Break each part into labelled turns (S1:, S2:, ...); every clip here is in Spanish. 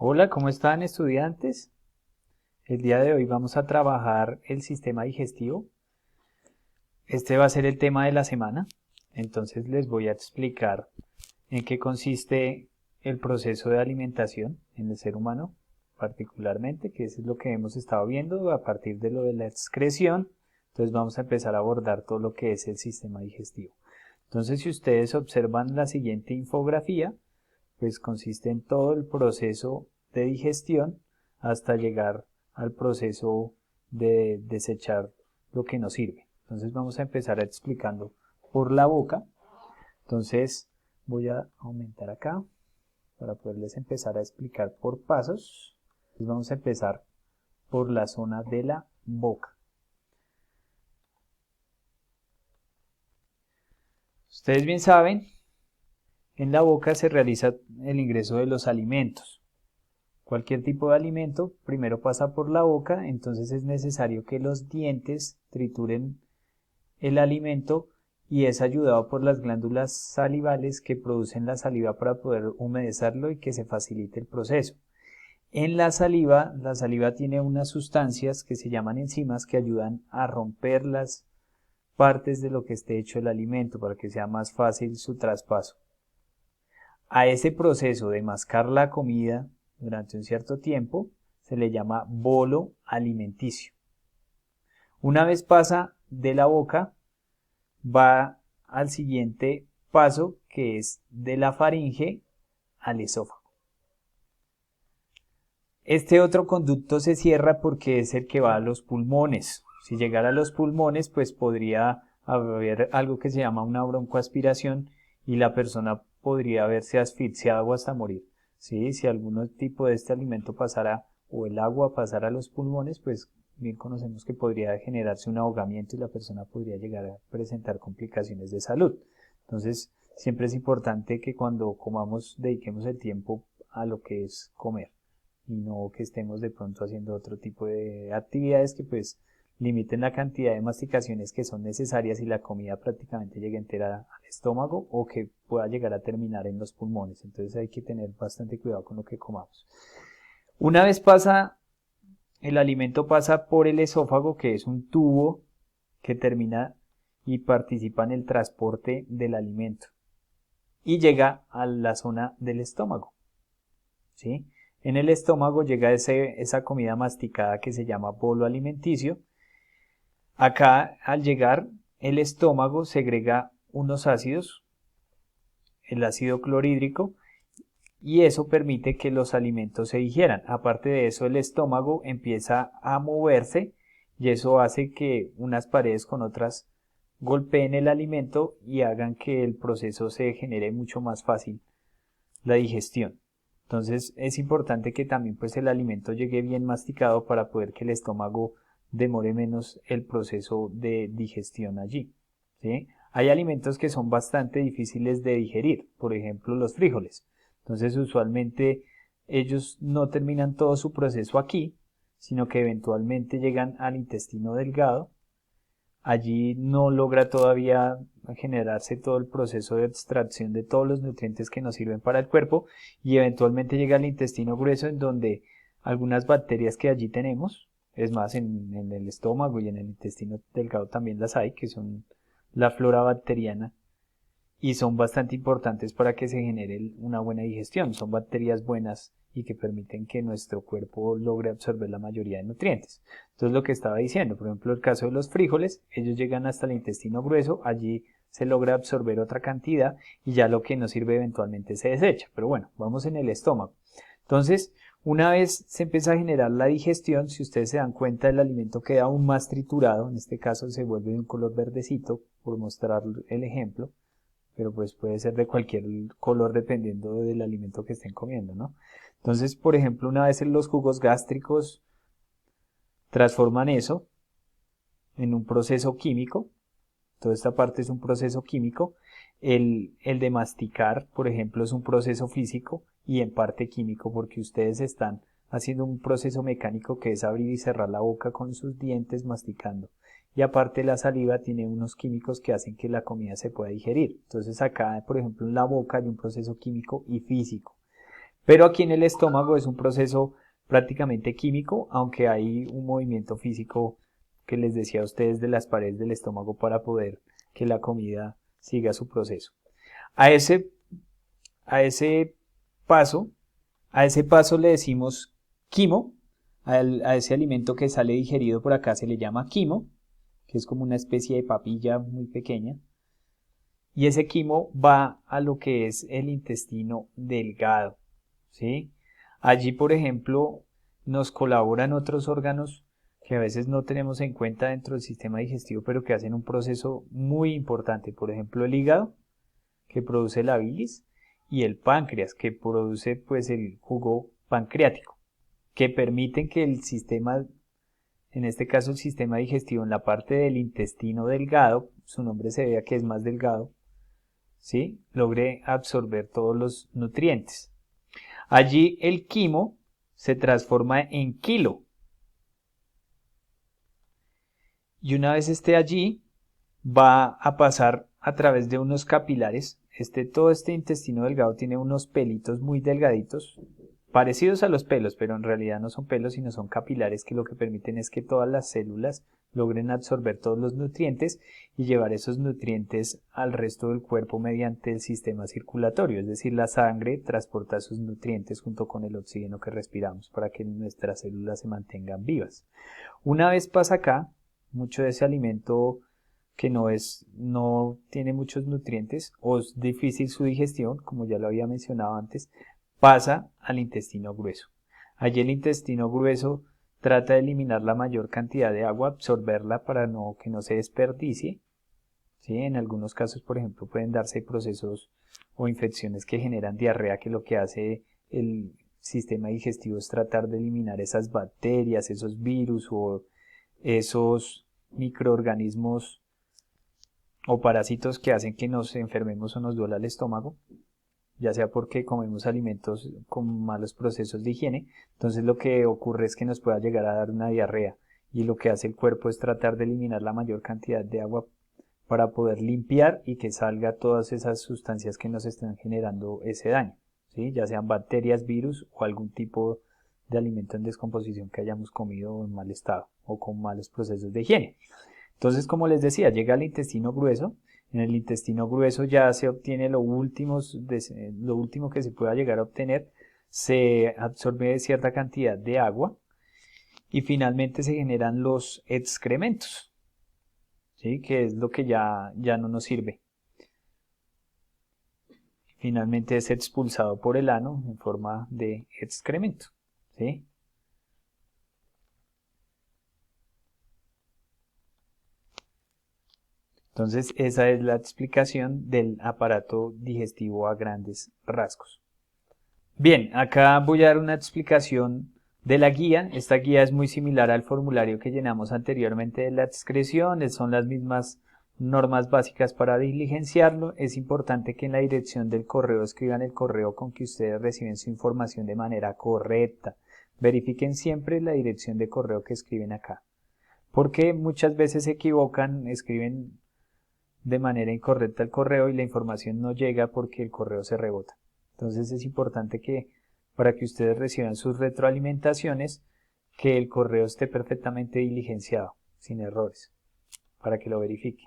S1: Hola, ¿cómo están estudiantes? El día de hoy vamos a trabajar el sistema digestivo. Este va a ser el tema de la semana. Entonces les voy a explicar en qué consiste el proceso de alimentación en el ser humano, particularmente, que eso es lo que hemos estado viendo a partir de lo de la excreción. Entonces vamos a empezar a abordar todo lo que es el sistema digestivo. Entonces, si ustedes observan la siguiente infografía, pues consiste en todo el proceso de digestión hasta llegar al proceso de desechar lo que nos sirve. Entonces vamos a empezar explicando por la boca. Entonces voy a aumentar acá para poderles empezar a explicar por pasos. Entonces vamos a empezar por la zona de la boca. Ustedes bien saben, en la boca se realiza el ingreso de los alimentos. Cualquier tipo de alimento primero pasa por la boca, entonces es necesario que los dientes trituren el alimento y es ayudado por las glándulas salivales que producen la saliva para poder humedecerlo y que se facilite el proceso. En la saliva tiene unas sustancias que se llaman enzimas que ayudan a romper las partes de lo que esté hecho el alimento para que sea más fácil su traspaso. A ese proceso de mascar la comida durante un cierto tiempo se le llama bolo alimenticio. Una vez pasa de la boca, va al siguiente paso que es de la faringe al esófago. Este otro conducto se cierra porque es el que va a los pulmones. Si llegara a los pulmones, pues podría haber algo que se llama una broncoaspiración y la persona podría verse asfixiada o hasta morir. ¿Sí? Si algún tipo de este alimento pasara o el agua pasara a los pulmones, pues bien conocemos que podría generarse un ahogamiento y la persona podría llegar a presentar complicaciones de salud. Entonces, siempre es importante que cuando comamos dediquemos el tiempo a lo que es comer y no que estemos de pronto haciendo otro tipo de actividades que pues limiten la cantidad de masticaciones que son necesarias y la comida prácticamente llegue entera al estómago o que pueda llegar a terminar en los pulmones. Entonces hay que tener bastante cuidado con lo que comamos. Una vez el alimento pasa por el esófago, que es un tubo que termina y participa en el transporte del alimento y llega a la zona del estómago. ¿Sí? En el estómago llega esa comida masticada que se llama bolo alimenticio. Acá, al llegar, el estómago segrega unos ácidos, el ácido clorhídrico, y eso permite que los alimentos se digieran. Aparte de eso, el estómago empieza a moverse y eso hace que unas paredes con otras golpeen el alimento y hagan que el proceso se genere mucho más fácil la digestión. Entonces es importante que también pues el alimento llegue bien masticado para poder que el estómago demore menos el proceso de digestión allí. ¿Sí? Hay alimentos que son bastante difíciles de digerir, por ejemplo los frijoles. Entonces usualmente ellos no terminan todo su proceso aquí, sino que eventualmente llegan al intestino delgado. Allí no logra todavía generarse todo el proceso de extracción de todos los nutrientes que nos sirven para el cuerpo y eventualmente llega al intestino grueso en donde algunas bacterias que allí tenemos, es más en el estómago y en el intestino delgado también las hay, que son la flora bacteriana y son bastante importantes para que se genere una buena digestión. Son bacterias buenas y que permiten que nuestro cuerpo logre absorber la mayoría de nutrientes. Entonces lo que estaba diciendo, por ejemplo, el caso de los frijoles, ellos llegan hasta el intestino grueso, allí se logra absorber otra cantidad y ya lo que nos sirve eventualmente se desecha. Pero bueno, vamos en el estómago. Entonces, una vez se empieza a generar la digestión, si ustedes se dan cuenta, el alimento queda aún más triturado, en este caso se vuelve de un color verdecito, por mostrar el ejemplo, pero pues puede ser de cualquier color dependiendo del alimento que estén comiendo, ¿no? Entonces, por ejemplo, una vez los jugos gástricos transforman eso en un proceso químico, toda esta parte es un proceso químico, el de masticar, por ejemplo, es un proceso físico y en parte químico porque ustedes están haciendo un proceso mecánico que es abrir y cerrar la boca con sus dientes masticando. Y aparte la saliva tiene unos químicos que hacen que la comida se pueda digerir. Entonces acá, por ejemplo, en la boca hay un proceso químico y físico. Pero aquí en el estómago es un proceso prácticamente químico, aunque hay un movimiento físico que les decía a ustedes de las paredes del estómago para poder que la comida siga su proceso. A ese, a ese paso, a ese paso le decimos quimo, a ese alimento que sale digerido por acá se le llama quimo, que es como una especie de papilla muy pequeña. Y ese quimo va a lo que es el intestino delgado, ¿sí? Allí, por ejemplo, nos colaboran otros órganos que a veces no tenemos en cuenta dentro del sistema digestivo, pero que hacen un proceso muy importante. Por ejemplo, el hígado, que produce la bilis, y el páncreas, que produce pues el jugo pancreático, que permiten que el sistema, en este caso el sistema digestivo, en la parte del intestino delgado, su nombre se vea que es más delgado, ¿sí? Logre absorber todos los nutrientes. Allí el quimo se transforma en kilo. Y una vez esté allí, va a pasar a través de unos capilares. Todo este intestino delgado tiene unos pelitos muy delgaditos, parecidos a los pelos, pero en realidad no son pelos, sino son capilares que lo que permiten es que todas las células logren absorber todos los nutrientes y llevar esos nutrientes al resto del cuerpo mediante el sistema circulatorio, es decir, la sangre transporta esos nutrientes junto con el oxígeno que respiramos para que nuestras células se mantengan vivas. Una vez pasa acá, mucho de ese alimento que no tiene muchos nutrientes o es difícil su digestión, como ya lo había mencionado antes, pasa al intestino grueso. Allí el intestino grueso trata de eliminar la mayor cantidad de agua, absorberla para que no se desperdicie. ¿Sí? En algunos casos, por ejemplo, pueden darse procesos o infecciones que generan diarrea, que lo que hace el sistema digestivo es tratar de eliminar esas bacterias, esos virus o esos microorganismos o parásitos que hacen que nos enfermemos o nos duela el estómago, ya sea porque comemos alimentos con malos procesos de higiene. Entonces lo que ocurre es que nos pueda llegar a dar una diarrea y lo que hace el cuerpo es tratar de eliminar la mayor cantidad de agua para poder limpiar y que salga todas esas sustancias que nos están generando ese daño, ¿sí? Ya sean bacterias, virus o algún tipo de alimento en descomposición que hayamos comido en mal estado o con malos procesos de higiene. Entonces, como les decía, llega al intestino grueso. En el intestino grueso ya se obtiene lo último que se pueda llegar a obtener. Se absorbe cierta cantidad de agua y finalmente se generan los excrementos, ¿sí? Que es lo que ya no nos sirve. Finalmente es expulsado por el ano en forma de excremento, ¿sí? Entonces, esa es la explicación del aparato digestivo a grandes rasgos. Bien, acá voy a dar una explicación de la guía. Esta guía es muy similar al formulario que llenamos anteriormente de la excreción. Son las mismas normas básicas para diligenciarlo. Es importante que en la dirección del correo escriban el correo con que ustedes reciben su información de manera correcta. Verifiquen siempre la dirección de correo que escriben acá, porque muchas veces se equivocan, escriben de manera incorrecta el correo y la información no llega porque el correo se rebota. Entonces es importante que para que ustedes reciban sus retroalimentaciones, que el correo esté perfectamente diligenciado, sin errores, para que lo verifiquen.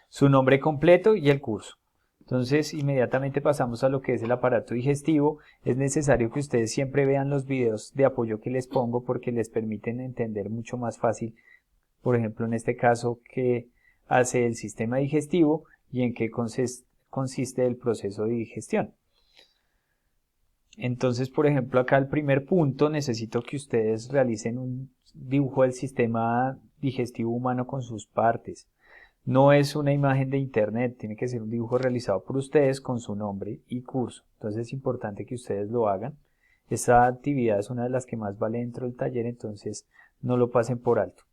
S1: Su nombre completo y el curso. Entonces inmediatamente pasamos a lo que es el aparato digestivo. Es necesario que ustedes siempre vean los videos de apoyo que les pongo porque les permiten entender mucho más fácil, por ejemplo en este caso, qué hace el sistema digestivo y en qué consiste el proceso de digestión. Entonces, por ejemplo, acá el primer punto necesito que ustedes realicen un dibujo del sistema digestivo humano con sus partes. No es una imagen de internet, tiene que ser un dibujo realizado por ustedes con su nombre y curso. Entonces es importante que ustedes lo hagan. Esta actividad es una de las que más vale dentro del taller, entonces no lo pasen por alto.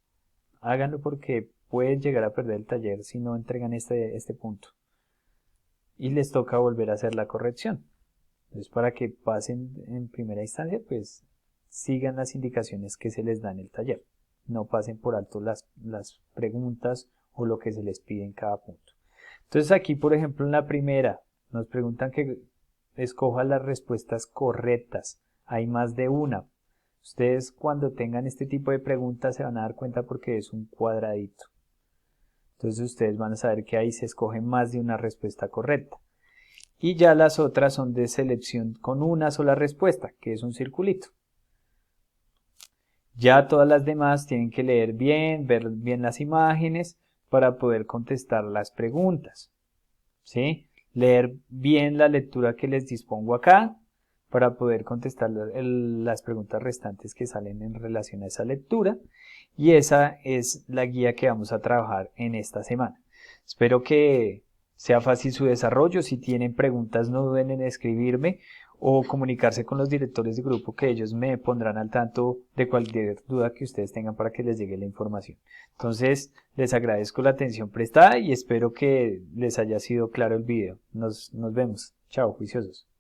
S1: Háganlo porque pueden llegar a perder el taller si no entregan este punto. Y les toca volver a hacer la corrección. Entonces, para que pasen en primera instancia, pues sigan las indicaciones que se les da en el taller. No pasen por alto las preguntas o lo que se les pide en cada punto. Entonces aquí, por ejemplo, en la primera, nos preguntan que escoja las respuestas correctas. Hay más de una. Ustedes cuando tengan este tipo de preguntas se van a dar cuenta porque es un cuadradito. Entonces ustedes van a saber que ahí se escoge más de una respuesta correcta. Y ya las otras son de selección con una sola respuesta, que es un circulito. Ya todas las demás tienen que leer bien, ver bien las imágenes para poder contestar las preguntas. ¿Sí? Leer bien la lectura que les dispongo acá para poder contestar las preguntas restantes que salen en relación a esa lectura. Y esa es la guía que vamos a trabajar en esta semana. Espero que sea fácil su desarrollo. Si tienen preguntas, no duden en escribirme o comunicarse con los directores de grupo, que ellos me pondrán al tanto de cualquier duda que ustedes tengan para que les llegue la información. Entonces, les agradezco la atención prestada y espero que les haya sido claro el video. Nos vemos. Chao, juiciosos.